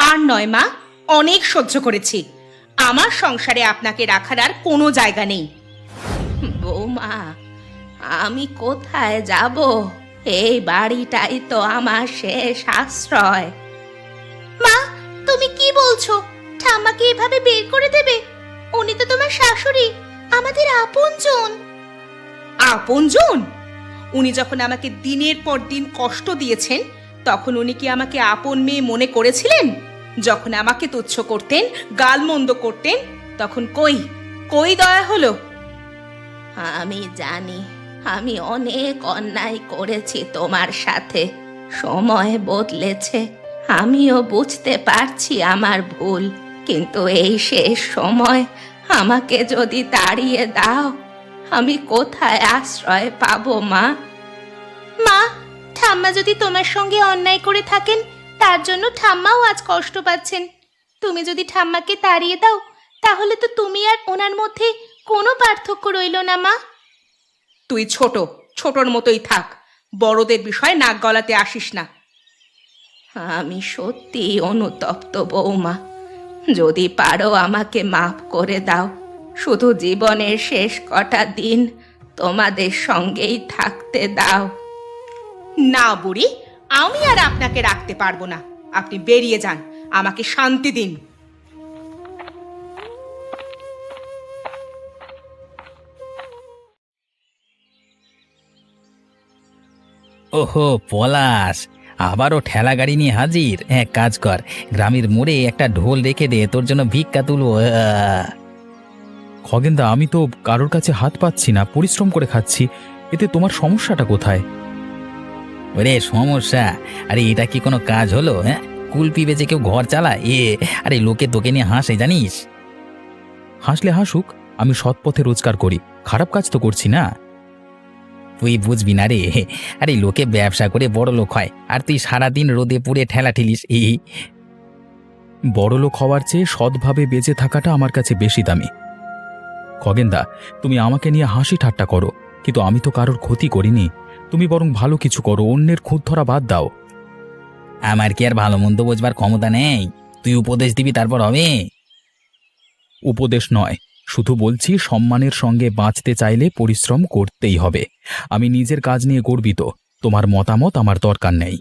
আর নয় মা, অনেক সহ্য করেছি। আমার সংসারে আপনাকে রাখার আর কোনো জায়গা নেই। বৌমা, আমি কোথায় যাব? এই বাড়িটাই তো আমার শেষ আশ্রয়। মা, তুমি কি বলছো? ঠাম্মাকে এভাবে বের করে দেবে? উনি তো তোমার শাশুড়ি, আমাদের আপনজন। আপনজন? উনি যখন আমাকে দিনের পর দিন কষ্ট দিয়েছেন, তখন উনি কি আমাকে আপন মেয়ে মনে করেছিলেন? যখন আমাকে তুচ্ছ করতেন, গালমন্দ করতেন, তখন কই কই দয়া হলো? আমি জানি আমি অনেক অন্যায় করেছি তোমার সাথে। সময় বদলেছে, আমিও বুঝতে পারছি আমার ভুল। কিন্তু এই শেষ সময় আমাকে যদি তাড়িয়ে দাও, আমি কোথায় আশ্রয় পাবো মা? মা, ঠাম্মা যদি তোমার সঙ্গে অন্যায় করে থাকেন, তার জন্য ঠাম্মাও আজ কষ্ট পাচ্ছেন। তুমি যদি ঠাম্মাকে তাড়িয়ে দাও, তাহলে তো তুমি আর ওনার মধ্যে কোনো পার্থক্য রইল না মা। তুই ছোটর মতোই থাক, বড়দের বিষয়ে নাক গলাতে আসিস না। আমি সত্যি অনুতপ্ত বৌমা, যদি পারো আমাকে মাফ করে দাও। শুধু জীবনের শেষ কটা দিন তোমাদের সঙ্গেই থাকতে দাও। না বুড়ি, আমি আর আপনাকে রাখতে পারবো না। আপনি বেরিয়ে যান, আমাকে শান্তি দিন। ওহো পলাশ, আবারও ঠেলা গাড়ি নিয়ে হাজির। হ্যাঁ, কাজ কর, গ্রামের মোড়ে একটা ঢোল রেখে দে, তোর জন্য ভিক্ষা তুলবো। খগেনদা, আমি তো কারোর কাছে হাত পাচ্ছি না, পরিশ্রম করে খাচ্ছি। এতে তোমার সমস্যাটা কোথায়? ওরে সমস্যা? আরে এটা কি কোনো কাজ হলো? হ্যাঁ, কুলপি বেচে কেউ ঘর চালায়? আরে লোকে তোকে নিয়ে হাসে জানিস। হাসলে হাসুক, আমি সৎ পথে রোজগার করি, খারাপ কাজ তো করছি না। তুই বুঝবি না রে। আরে লোকে ব্যবসা করে বড় লোক হয়, আর তুই সারাদিন রোদে পুড়ে ঠেলা ঠেলিস। বড়লোক হওয়ার চেয়ে সৎভাবে বেঁচে থাকাটা আমার কাছে বেশি দামি। খগেনদা, তুমি আমাকে নিয়ে হাসি ঠাট্টা করো, কিন্তু আমি তো কারোর ক্ষতি করিনি। তুমি বরং ভালো কিছু করো, অন্যের খুঁত ধরা বাদ দাও। আমার কি আর ভালো মন্দ বোঝবার ক্ষমতা নেই? তুই উপদেশ দিবি তারপর হবে? উপদেশ নয়, শুধু বলছি সম্মানের সঙ্গে বাঁচতে চাইলে পরিশ্রম করতেই হবে। আমি নিজের কাজ নিয়ে গর্বিত, তোমার মতামত আমার দরকার নেই।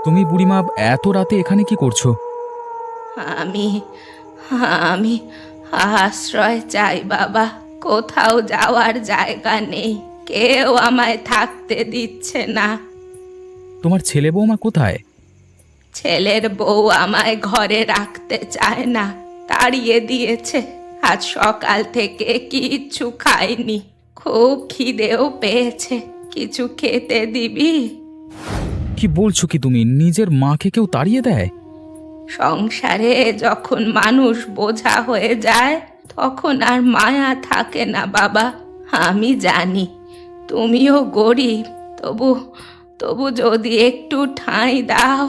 তুমি বুড়িমা এত রাতে এখানে কি করছো? আমি আমি আশ্রয় চাই বাবা। কোথাও যাওয়ার জায়গা নেই, কেউ আমায় থাকতে দিচ্ছে না। তোমার ছেলে বৌমা কোথায়? ছেলের বউ আমায় ঘরে রাখতে চায় না, তাড়িয়ে দিয়েছে। আজ সকাল থেকে কিচ্ছু খাইনি, খুব খিদেও পেয়েছে। কিছু খেতে দিবি? কি বলছো কি তুমি? নিজের মাকে কেউ তাড়িয়ে দেয়? সংসারে যখন মানুষ বোঝা হয়ে যায়, তখন আর মায়া থাকে না বাবা। আমি জানি তুমিও গরিব, তবু তবু যদি একটু ঠাঁই দাও।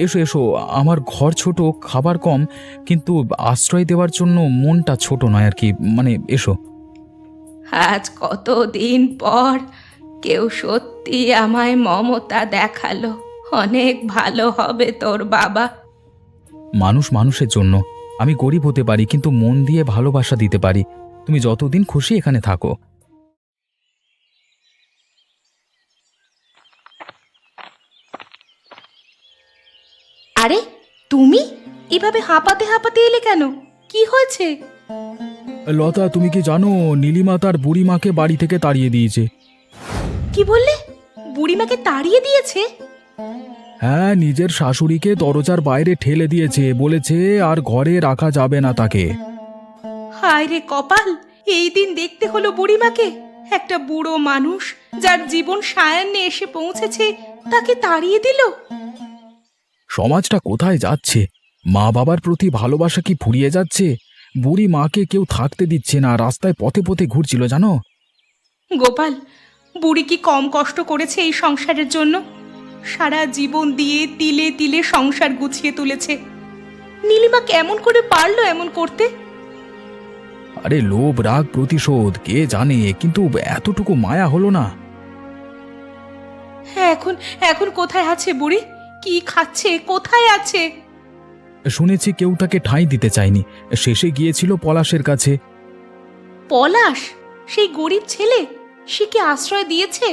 এসো এসো, আমার ঘর ছোট, খাবার কম, কিন্তু আশ্রয় দেওয়ার জন্য মনটা ছোট নয় আর কি। মানে এসো। আজ কতদিন পর কেউ সত্যি আমায় মমতা দেখালো। অনেক ভালো হবে তোর বাবা। মানুষ মানুষের জন্য। আমি গরিব হতে পারি, কিন্তু মন দিয়ে ভালোবাসা দিতে পারি। তুমি যতদিন খুশি এখানে থাকো। আরে তুমি এভাবে হাঁপাতে হাঁপাতে এলে কেন? কি হয়েছে? লতা, তুমি কি জানো নীলিমা তার বুড়িমাকে বাড়ি থেকে তাড়িয়ে দিয়েছে? কি বললে? বুড়িমাকে তাড়িয়ে দিয়েছে? হ্যাঁ, নিজের শাশুড়িকে দরজার বাইরে ঠেলে দিয়েছে, বলেছে আর ঘরে রাখা যাবে না তাকে। হায় রে কপাল, এই দিন দেখতে হলো বুড়িমাকে। একটা বুড়ো মানুষ, যার জীবন সায়ান্নে এসে পৌঁছেছে, তাকে তাড়িয়ে দিল। সমাজটা কোথায় যাচ্ছে? মা বাবার প্রতি ভালোবাসা কি ফুরিয়ে যাচ্ছে? বুড়ি মাকে কেউ থাকতে দিচ্ছে না, রাস্তায় পথে পথে ঘুরছিল জানো। গোপাল, বুড়ি কি কম কষ্ট করেছে এই সংসারের জন্য? সারা জীবন দিয়ে তিলে তিলে সংসার গুছিয়ে তুলেছে। নীলিমা কেমন করে পারলো এমন করতে? আরে লোভ, রাগ, প্রতিশোধ, কে জানে, কিন্তু এতটুকু মায়া হলো না। হ্যাঁ, এখন এখন কোথায় আছে বুড়ি? কি খাচ্ছে, কোথায় আছে? শুনেছি কেউ তাকে ঠাঁই দিতে চায়নি, শেষে গিয়েছিল পলাশের কাছে। পলাশ, সেই গরিব ছেলে, সে কি আশ্রয় দিয়েছে?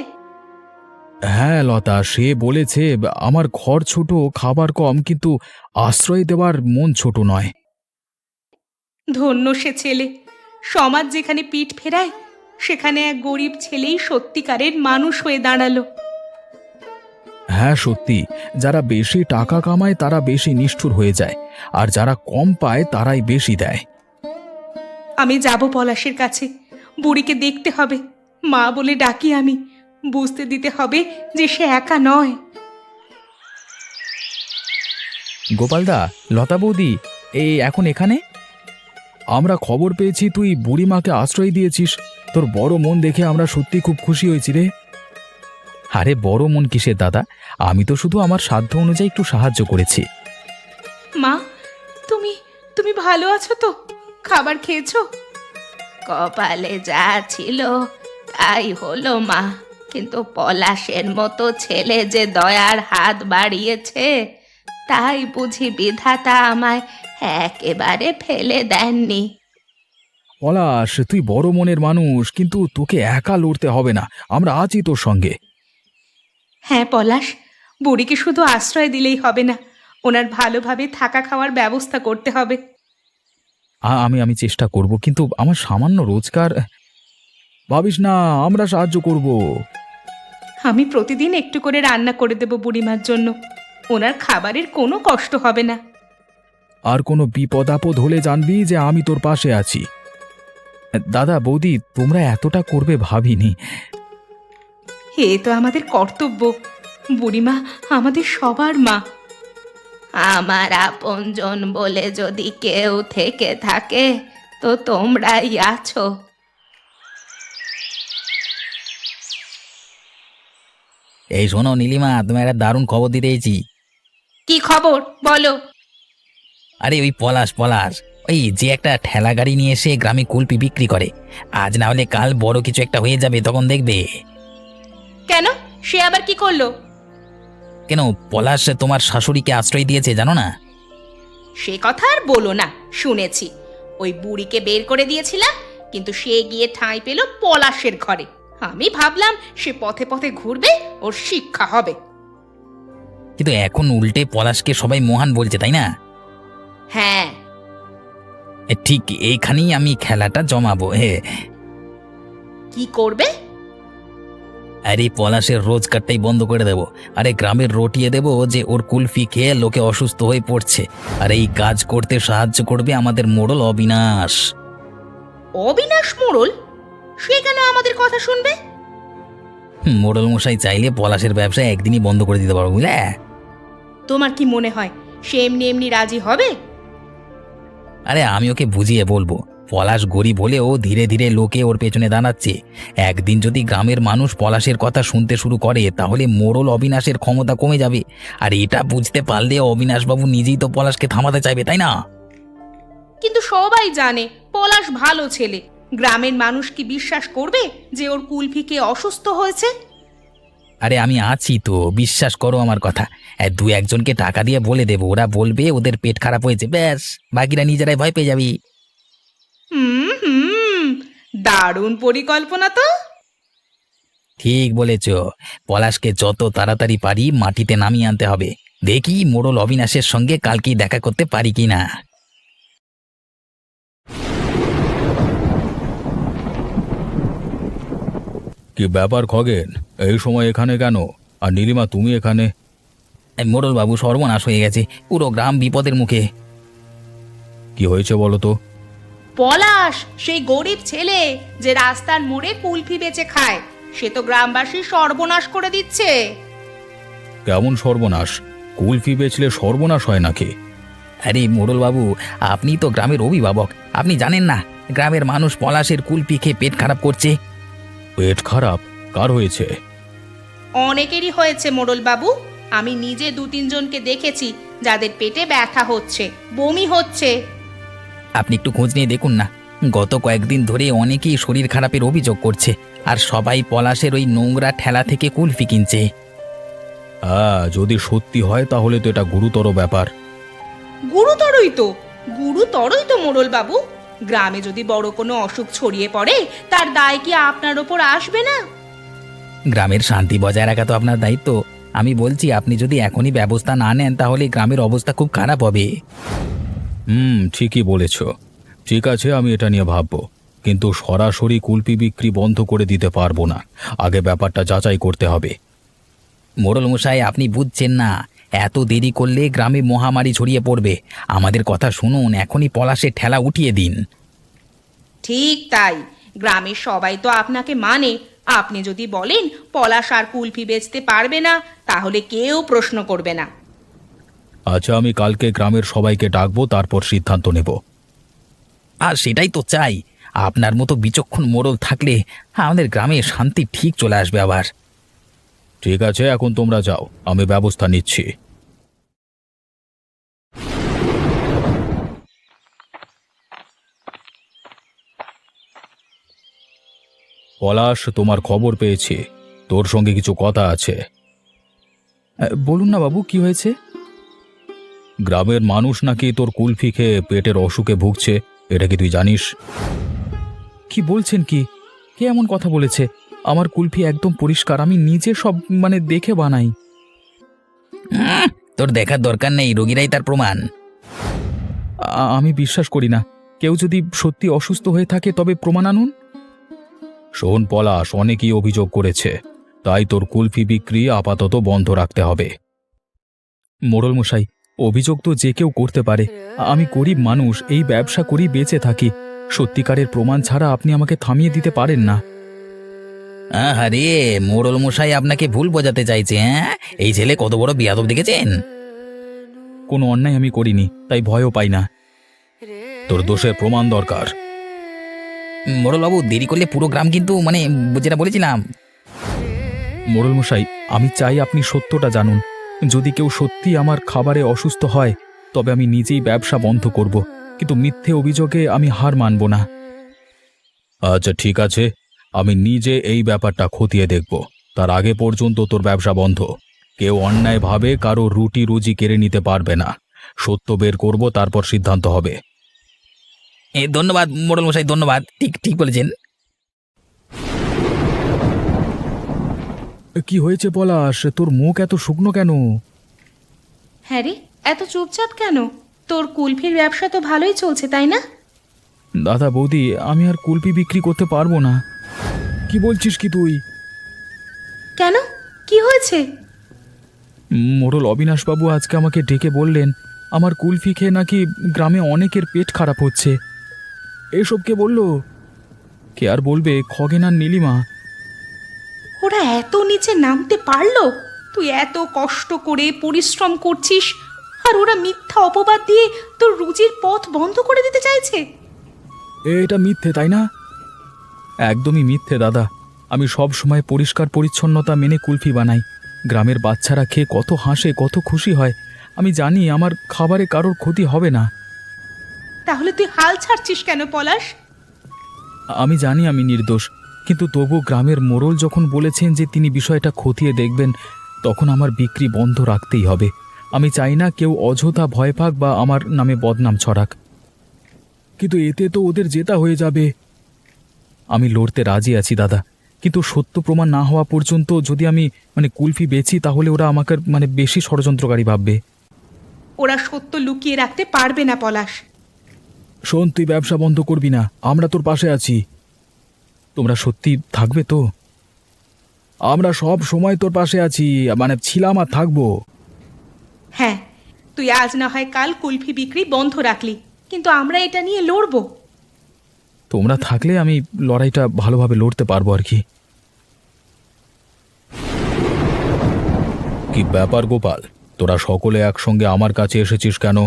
হ্যাঁ লতা, সে বলেছে আমার ঘর ছোট, খাবার কম, কিন্তু আশ্রয় দেওয়ার মন ছোট নয়। ধন্য সে ছেলে। সমাজ যেখানে পিঠ ফেরায়, সেখানে এক গরিব ছেলেই সত্যিকারের মানুষ হয়ে দাঁড়ালো। হ্যাঁ সত্যি, যারা বেশি টাকা কামায় তারা বেশি নিষ্ঠুর হয়ে যায়, আর যারা কম পায় তারাই বেশি দেয়। আমি যাব পলাশের কাছে, বুড়িকে দেখতে হবে, মা বলে ডাকি আমি, বুঝতে দিতে হবে যে সে একা নয়। গোপালদা, লতা বৌদি, এই এখন এখানে? আমরা খবর পেয়েছি তুই বুড়িমাকে আশ্রয় দিয়েছিস। তোর বড় মন দেখে আমরা সত্যি খুব খুশি হয়েছি রে। আরে বড় মন কিসের দাদা, আমি তো শুধু আমার সাধ্য অনুযায়ী একটু সাহায্য করেছি। মা, তুমি তুমি ভালো আছো তো? খাবার খেয়েছো? কপালে যা ছিল তাই হলো মা, কিন্তু পলাশের মতো ছেলে যে দয়ার হাত বাড়িয়েছে, তাই বুঝি বিধাতা আমায় একেবারে ফেলে দেননি। পলাশ, তুই বড় মনের মানুষ, কিন্তু তোকে একা লড়তে হবে না, আমরা আছি তোর সঙ্গে। হ্যাঁ পলাশ, বুড়িকে শুধু আশ্রয় দিলেই হবে না, ওনার ভালোভাবে থাকা খাওয়ার ব্যবস্থা করতে হবে। আমি চেষ্টা করব, কিন্তু আমার সামান্য রোজগার। ভাবিস না, আমরা সাহায্য করব। আমি প্রতিদিন একটু করে রান্না করে দেব বুড়িমার জন্য, ওনার খাবারের কোনো কষ্ট হবে না। আর কোনো বিপদ আপদ হলে জানবি যে আমি তোর পাশে আছি। দাদা বৌদি, তোমরা এতটা করবে ভাবিনি। এ তো আমাদের কর্তব্য, বুড়িমা আমাদের সবার মা। আমার আপনজন বলে যদি কেউ থেকে থাকে তো তোমরাই আছো। এই শোনো নীলিমা, তুমি একটা দারুণ খবর দিতে এসেছি। কি খবর বলো? আরে ওই পলাশ পলাশ, ওই যে একটা ঠেলা গাড়ি নিয়ে এসে গ্রামে কুলপি বিক্রি করে, আজ না হলে কাল বড় কিছু একটা হয়ে যাবে, তখন দেখবে। কেন, সে আবার কি করলো? কেন, পলাশ তোমার শাশুড়িকে আশ্রয় দিয়েছে জানো না? সে কথা আর বলো না, শুনেছি। ওই বুড়িকে বের করে দিয়েছিলাম, কিন্তু সে গিয়ে ঠাঁই পেল পলাশের ঘরে। আমি ভাবলাম সে পথে পথে ঘুরবে, ওর শিক্ষা হবে। কিন্তু এখন উল্টে পলাশকে সবাই মহান বলছে, তাই না? হ্যাঁ। ঠিক এইখানেই আমি খেলাটা জমাবো। কি করবে? আরে পলাশের রোজগারটাই বন্ধ করে দেব। আরে গ্রামের রটিয়ে দেব যে ওর কুলফি খেয়ে লোকে অসুস্থ হয়ে পড়ছে, আর এই কাজ করতে সাহায্য করবে আমাদের মোড়ল অবিনাশ। অবিনাশ মোড়ল? সে কেন আমাদের কথা শুনবে? মোড়ল মশাই চাইলে পলাশের ব্যবসা একদিনই বন্ধ করে দিতে পারবো, বুঝলে? তোমার কি মনে হয় সে এমনি এমনি রাজি হবে? আরে আমি ওকে বুঝিয়ে বলবো, পলাশ গরিব হলেও ধীরে ধীরে লোকে ওর পেছনে দাঁড়াচ্ছে। একদিন যদি গ্রামের মানুষ পলাশের কথা শুনতে শুরু করে, তাহলে মোড়ল অবিনাশের ক্ষমতা কমে যাবে। আর এটা বুঝতে পারলে অবিনাশবাবু নিজেই তো পলাশকে থামাতে চাইবে, তাই না? কিন্তু সবাই জানে পলাশ ভালো ছেলে, গ্রামের মানুষ কি বিশ্বাস করবে যে ওর কুলফিকে অসুস্থ হয়েছে? আরে আমি আছি তো, বিশ্বাস করো আমার কথা। দু একজনকে টাকা দিয়ে বলে দেবো, ওরা বলবে ওদের পেট খারাপ হয়েছে, ব্যাস, বাকিরা নিজেরাই ভয় পেয়ে যাবি। হুম হুম, দারুণ পরিকল্পনা তো। ঠিক বলেছ, পলাশকে যত তাড়াতাড়ি পারি মাটিতে নামিয়ে আনতে হবে। দেখি মোড়ল অবিনাশের সঙ্গে কালকেই দেখা করতে পারি কি না। কি ব্যাপার খগেন, এই সময় এখানে কেন? আর নীলিমা, তুমি এখানে? মোড়ল বাবু, সর্বনাশ হয়ে গেছে, পুরো গ্রাম বিপদের মুখে। কি হয়েছে বলো তো? পলাশ, সেই গরিব ছেলে যে রাস্তার মোড়ে কুলফি বেচে খায়, সে তো গ্রামবাসীর সর্বনাশ করে দিচ্ছে। কেমন সর্বনাশ? কুলফি বেচলে সর্বনাশ হয় নাকি? আরে মোড়ল বাবু, আপনি তো গ্রামের অভিভাবক, আপনি জানেন না গ্রামের মানুষ পলাশের কুলপি খেয়ে পেট খারাপ করছে। পেট খারাপ কার হয়েছে? অনেকেরই হয়েছে মোড়ল বাবু, আমি নিজে 2-3 জনকে দেখেছি যাদের পেটে ব্যথা হচ্ছে, বমি হচ্ছে। আপনি একটু খোঁজ নিয়ে দেখুন না, গত কয়েকদিন ধরে অনেকেই শরীর খারাপের অভিযোগ করছে, আর সবাই পলাশের ওই নোংরা ঠেলা থেকে কুলফি কিনছে। হ্যাঁ, যদি সত্যি হয় তাহলে তো এটা গুরুতর ব্যাপার। গুরুতরই তো মোড়ল বাবু। গ্রামে যদি বড় কোনো অসুখ ছড়িয়ে পড়ে তার দায় কি আপনার ওপর আসবে না? গ্রামের শান্তি বজায় রাখা তো আপনার দায়িত্ব। আমি বলছি, আপনি যদি এখনই ব্যবস্থা না নেন তাহলে গ্রামের অবস্থা খুব খারাপ হবে। ঠিকই বলেছ। ঠিক আছে, আমি এটা নিয়ে ভাববো, কিন্তু সরাসরি কুলপি বিক্রি বন্ধ করে দিতে পারবো না। আগে ব্যাপারটা যাচাই করতে হবে। মোড়ল মশাই, আপনি বুঝছেন না, এত দেরি করলে গ্রামে মহামারী ছড়িয়ে পড়বে। আমাদের কথা শুনুন, এখনই পলাশের ঠেলা উঠিয়ে দিন। ঠিক তাই, গ্রামের সবাই তো আপনাকে মানে। আপনি যদি বলেন পলাশ আর কুলফি বেচতে পারবে না, তাহলে কেউ প্রশ্ন করবে না। আচ্ছা, আমি কালকে গ্রামের সবাইকে ডাকবো, তারপর সিদ্ধান্ত নেব। আর সেটাই তো চাই। আপনার মতো বিচক্ষণ মোড়ল থাকলে আমাদের গ্রামে শান্তি ঠিক চলে আসবে আবার। ঠিক আছে, এখন তোমরা যাও, আমি ব্যবস্থা নিচ্ছি। পলাশ, তোমার খবর পেয়েছি, তোর সঙ্গে কিছু কথা আছে। বলুন না বাবু, কি হয়েছে? গ্রামের মানুষ নাকি তোর কুলফি খেয়ে পেটের অসুখে ভুগছে, এটা কি তুই জানিস? কি বলছেন? কি কে এমন কথা বলেছে? আমার কুলফি একদম পরিষ্কার, আমি নিজে সব দেখে বানাই। তোর দেখার দরকার নেই, রোগীরাই তার প্রমাণ। আমি বিশ্বাস করি না। কেউ যদি সত্যি অসুস্থ হয়ে থাকে তবে প্রমাণ আনুন। শোন পলাশ, অনেকেই অভিযোগ করেছে, তাই তোর কুলফি বিক্রি আপাতত বন্ধ রাখতে হবে। মোড়ল মশাই, অভিযোগ তো যে কেউ করতে পারে। আমি গরিব মানুষ, এই ব্যবসা করি, বেঁচে থাকি। সত্যিকারের প্রমাণ ছাড়া আপনি আমাকে থামিয়ে দিতে পারেন না। আরে মোড়ল মশাই আপনাকে ভুল বোঝাতে চাইছে। হ্যাঁ, এই ছেলে কত বড় বিয়াদব দেখেছেন। কোনো অন্যায় আমি করিনি, তাই ভয়ও পাই না। তোর দোষের প্রমাণ দরকার। মোড়লবাবু, দেরি করলে পুরো গ্রাম কিন্তু যেটা বলেছিলাম। মোড়ল মশাই, আমি চাই আপনি সত্যটা জানুন। যদি কেউ সত্যি আমার খাবারে অসুস্থ হয় তবে আমি নিজেই ব্যবসা বন্ধ করব, কিন্তু মিথ্যে অভিযোগে আমি হার মানব না। আচ্ছা ঠিক আছে, আমি নিজে এই ব্যাপারটা খতিয়ে দেখব। তার আগে পর্যন্ত তোর ব্যবসা বন্ধ। কেউ অন্যায়ভাবে কারো রুটি রুজি কেড়ে নিতে পারবে না। সত্য বের করব, তারপর সিদ্ধান্ত হবে। ধন্যবাদ মোড়ল মশাই, ধন্যবাদ। ঠিক ঠিক বলেছেন। কি হয়েছে পলাশ, তোর মুখ এত শুকনো কেন? হ্যাঁ রে, এত চুপচাপ কেন? তোর কুলফির ব্যবসা তো ভালোই চলছে, তাই না? দাদা বৌদি, আমি আর কুলপি বিক্রি করতে পারবো না। কি বলছিস কি তুই? কেন, কি হয়েছে? মোড়ল অবিনাশবাবু আজকে আমাকে ডেকে বললেন আমার কুলফি খেয়ে নাকি গ্রামে অনেকের পেট খারাপ হচ্ছে। এসব কে বলল? কে আর বলবে? খগেন আর নীলিমা। ওরা এত নিচে নামতে পারলো? তুই এত কষ্ট করে পরিশ্রম করছিস আর ওরা মিথ্যা অপবাদ দিয়ে তোর রুজির পথ বন্ধ করে দিতে চাইছে। এটা মিথ্যে, তাই না? একদমই মিথ্যে দাদা। আমি সব সময় পরিষ্কার পরিচ্ছন্নতা মেনে কুলফি বানাই। গ্রামের বাচ্চারা খেয়ে কত হাসে, কত খুশি হয়। আমি জানি আমার খাবারে কারোর ক্ষতি হবে না। তাহলে তুই হাল ছাড়ছিস কেন পলাশ? আমি জানি আমি নির্দোষ, কিন্তু তবু গ্রামের মোড়ল যখন বলেছেন যে তিনি বিষয়টা খতিয়ে দেখবেন, তখন আমার বিক্রি বন্ধ রাখতেই হবে। আমি চাই না কেউ অযথা ভয় পাক বা আমার নামে বদনাম ছড়াক। কিন্তু এতে তো ওদের জেতা হয়ে যাবে। আমি লড়তে রাজি আছি দাদা, কিন্তু সত্য প্রমাণ না হওয়া পর্যন্ত যদি আমি কুলফি বেচি তাহলে ওরা আমাকে বেশি ষড়যন্ত্রকারী ভাববে। ওরা সত্য লুকিয়ে রাখতে পারবে না পলাশ। শোন, তুই ব্যবসা বন্ধ করবি না, আমরা তোর পাশে আছি। তোমরা সত্যি থাকবে তো? আমরা সব সময় তোর পাশে আছি, ছিলাম আর থাকবো। হ্যাঁ, তুই আজ না হয় কাল কুলফি বিক্রি বন্ধ রাখলি, কিন্তু আমরা এটা নিয়ে লড়বো। তোমরা থাকলে আমি লড়াইটা ভালোভাবে লড়তে পারবো আর কি। কি ব্যাপার গোপাল, তোরা সকলে একসঙ্গে আমার কাছে এসেছিস কেন?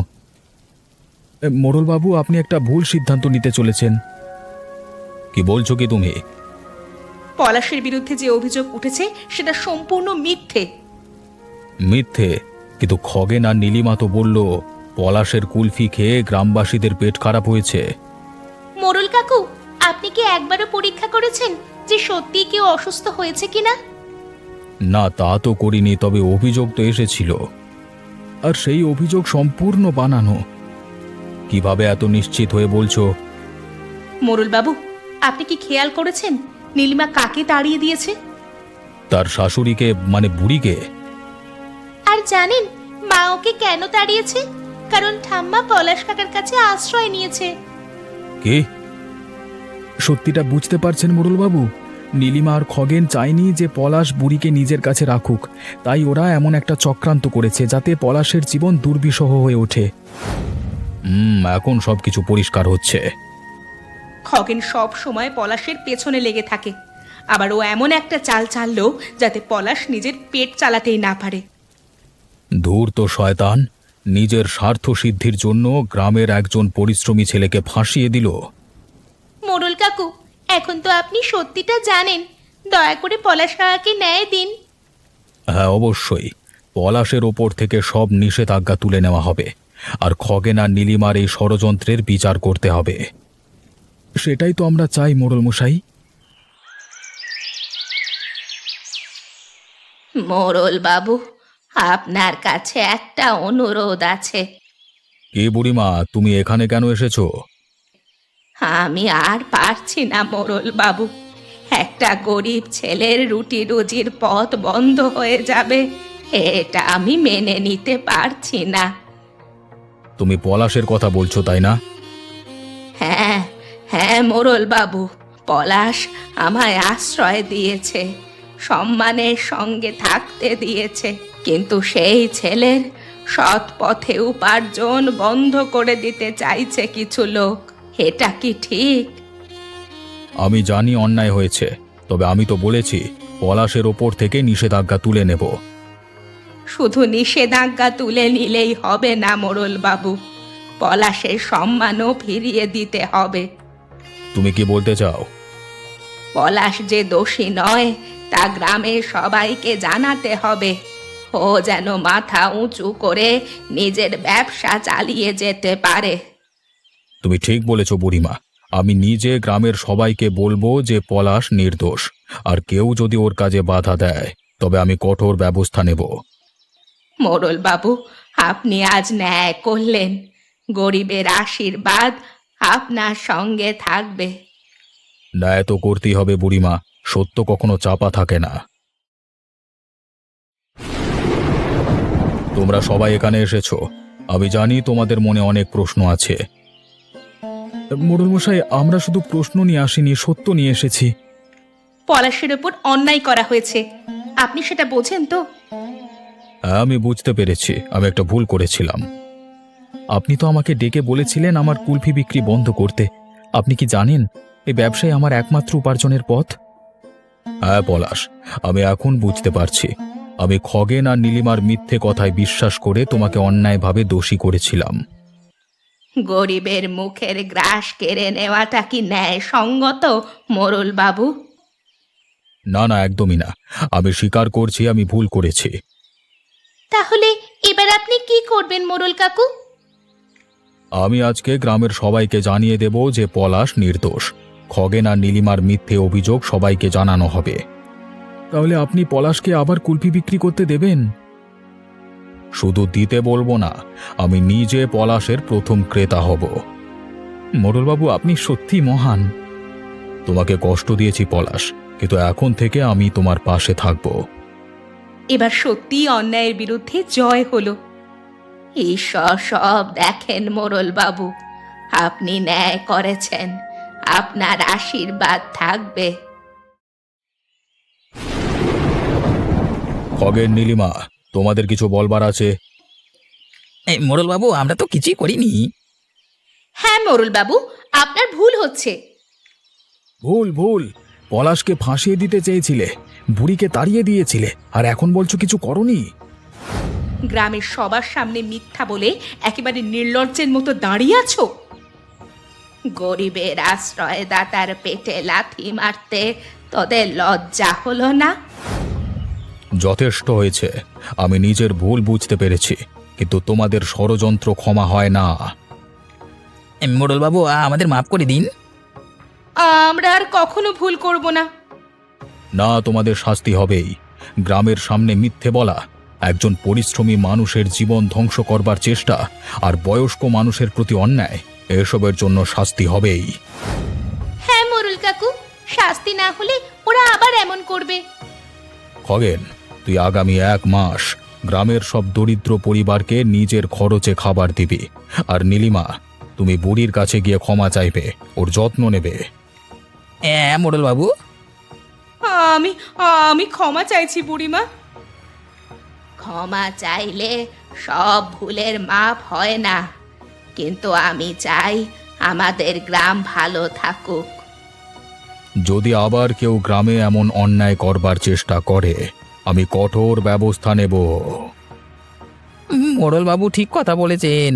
মোড়লবাবু, আপনি একটা ভুল সিদ্ধান্ত নিতে চলেছেন। কি বলছো কি তুমি? পলাশের বিরুদ্ধে যে অভিযোগ উঠেছে সেটা সম্পূর্ণ মিথ্যে। মিথ্যে? কিন্তু খগেন আর নীলিমা তো বলল পলাশের কুলফি খেয়ে গ্রামবাসীদের পেট খারাপ হয়েছে। মোড়ল কাকু, আপনি কি একবারও পরীক্ষা করেছেন যে সত্যি কেউ অসুস্থ হয়েছে কিনা? না, তা তো করিনি, তবে অভিযোগ তো এসেছিল। আর সেই অভিযোগ সম্পূর্ণ বানানো। কিভাবে এত নিশ্চিত হয়ে বলছো? মোড়লবাবু, আপনি কি খেয়াল করেছেন নীলিমা কাকে তাড়িয়ে দিয়েছে? তার শাশুড়িকে, মানে বুড়িকে? আর জানেন মা ওকে কেন তাড়িয়েছে? কারণ ঠাম্মা পলাশ কাকার কাছে আশ্রয় নিয়েছে। কে? সত্যিটা বুঝতে পারছেন মোড়লবাবু? নীলিমা আর খগেন চায়নি যে পলাশ বুড়িকে নিজের কাছে রাখুক, তাই ওরা এমন একটা চক্রান্ত করেছে যাতে পলাশের জীবন দুর্বিষহ হয়ে ওঠে। এখন সবকিছু পরিষ্কার হচ্ছে। খগেন সব সময় পলাশের পেছনে লেগে থাকে, আবার ও এমন একটা চাল চাললো যাতে পলাশ নিজের পেট চালাতেই না পারে। ধূর্ত শয়তান, নিজের স্বার্থ সিদ্ধির জন্য গ্রামের একজন পরিশ্রমী ছেলেকে ফাঁসিয়ে দিল। মোড়ল কাকু, এখন তো আপনি সত্যিটা জানেন, দয়া করে পলাশ কাকাকে ন্যায় দিন। হ্যাঁ, অবশ্যই। পলাশের ওপর থেকে সব নিষেধাজ্ঞা তুলে নেওয়া হবে, আর খগেন আর নীলিমার এই ষড়যন্ত্রের বিচার করতে হবে। সেটাই তো আমরা চাই মোড়ল মশাই। মোড়ল বাবু, আপনার কাছে একটা অনুরোধ আছে। কে বুড়িমা, তুমি এখানে কেন এসেছো? আমি আর পারছি না মোড়ল বাবু, একটা গরিব ছেলের রুটি রুজির পথ বন্ধ হয়ে যাবে, এটা আমি মেনে নিতে পারছি না। তুমি পলাশের কথা বলছো, তাই না? হ্যাঁ হ্যাঁ মোড়ল বাবু, পলাশ আমায় আশ্রয় দিয়েছে, সম্মানের সঙ্গে থাকতে দিয়েছে, কিন্তু সেই ছেলের সৎ পথে উপার্জন বন্ধ করে দিতে চাইছে কিছু লোক। এটা কি ঠিক? আমি জানি অন্যায় হয়েছে, তবে আমি তো বলেছি পলাশের ওপর থেকে নিষেধাজ্ঞা তুলে নেব। শুধু নিষেধাজ্ঞা তুলে নিলেই হবে না মোড়ল বাবু, পলাশের সম্মানও ফিরিয়ে দিতে হবে। তুমি কি বলতে চাও? পলাশ যে দোষী নয় তা গ্রামের সবাইকে জানাতে হবে, ও যেন মাথা উঁচু করে নিজের ব্যবসা চালিয়ে যেতে পারে। তুমি ঠিক বলেছ বুড়িমা। আমি নিজে গ্রামের সবাইকে বলবো যে পলাশ নির্দোষ, আর কেউ যদি ওর কাজে বাধা দেয় তবে আমি কঠোর ব্যবস্থা নেব। মোড়ল বাবু, আপনি আজ ন্যায় করলেন, গরিবের আশীর্বাদ আপনার সঙ্গে থাকবে। ন্যায় তো করতেই হবে বুড়িমা, সত্য কখনো চাপা থাকে না। তোমরা সবাই এখানে এসেছো, আমি জানি তোমাদের মনে অনেক প্রশ্ন আছে। মোড়ল মশাই, আমরা শুধু প্রশ্ন নিয়ে আসিনি, সত্য নিয়ে এসেছি। পলাশের ওপর অন্যায় করা হয়েছে, আপনি সেটা বোঝেন তো? হ্যাঁ, আমি বুঝতে পেরেছি আমি একটা ভুল করেছিলাম। আপনি তো আমাকে ডেকে বলেছিলেন আমার কুলফি বিক্রি বন্ধ করতে। আপনি কি জানেন এই ব্যবসায় আমার একমাত্র উপার্জনের পথ? হ্যাঁ পলাশ, আমি এখন বুঝতে পারছি। আমি খগেন আর নীলিমার মিথ্যে কথায় বিশ্বাস করে তোমাকে অন্যায়ভাবে দোষী করেছিলাম। গরিবের মুখের গ্রাস কেড়ে নেওয়াটা কি ন্যায় সঙ্গত মোড়ল বাবু? না না, একদমই না। আমি স্বীকার করছি আমি ভুল করেছি। তাহলে এবার আপনি কি করবেন মোড়ল কাকু? আমি আজকে গ্রামের সবাইকে জানিয়ে দেব যে পলাশ নির্দোষ। খগেন আর নীলিমার মিথ্যে অভিযোগ সবাইকে জানানো হবে। তাহলে আপনি পলাশকে আবার কুলফি বিক্রি করতে দেবেন? শুধু দিতে বলবো না, আমি নিজে পলাশের প্রথম ক্রেতা হব। মোড়লবাবু, আপনি সত্যি মহান। তোমাকে কষ্ট দিয়েছি পলাশ, কিন্তু এখন থেকে আমি তোমার পাশে থাকব। এবার সত্যি অন্যায়ের বিরুদ্ধে জয় হলো। ঈশ্বর সব দেখেন মোড়ল বাবু, আপনি ন্যায় করেছেন, আপনার আশীর্বাদ থাকবে। খগেন, নীলিমা, তোমাদের কিছু বলবার আছে? এই মোড়লবাবু, আমরা তো কিছুই করিনি। হ্যাঁ মোড়ল বাবু, আপনার ভুল হচ্ছে। ভুল ভুল? পলাশকে ফাঁসিয়ে দিতে চেয়েছিলে, বুড়িকে তাড়িয়ে দিয়েছিলে, আর এখন বলছো কিছু করনি? গ্রামের সবার সামনে মিথ্যা বলে একেবারে নির্লজ্জের মতো দাঁড়িয়ে আছো। গরিবের আশ্রয়দাতার পেটে লাথি মারতে তোদের লজ্জা হলো না? যথেষ্ট হয়েছে। আমি নিজের ভুল বুঝতে পেরেছি, কিন্তু তোমাদের ষড়যন্ত্র ক্ষমা হয় না। মোড়লবাবু, আমাদের মাফ করে দিন। আমরা আর কখনো ভুল করব না। না, তোমাদের শাস্তি হবেই। গ্রামের সামনে মিথ্যে বলা, একজন পরিশ্রমী মানুষের জীবন ধ্বংস করবার চেষ্টা আর বয়স্ক মানুষের প্রতি অন্যায়, এসবের জন্য শাস্তি হবেই। হ্যাঁ মোরুল কাকু, শাস্তি না হলে ওরা আবার এমন করবে। খগেন, তুই আগামী 1 মাস গ্রামের সব দরিদ্র পরিবারকে নিজের খরচে খাবার দিবি। আর নীলিমা, তুমি বুড়ির কাছে গিয়ে ক্ষমা চাইবে, ওর যত্ন নেবে। হ্যাঁ মোড়ল বাবু। আমি আমি ক্ষমা চাইছি বুড়িমা। ক্ষমা চাইলে সব ভুলের মাপ হয় না, কিন্তু আমি চাই আমাদের গ্রাম ভালো থাকুক। যদি আবার কেউ গ্রামে এমন অন্যায় করবার চেষ্টা করে, আমি কঠোর ব্যবস্থা নেব। মোড়ল বাবু ঠিক কথা বলেছেন।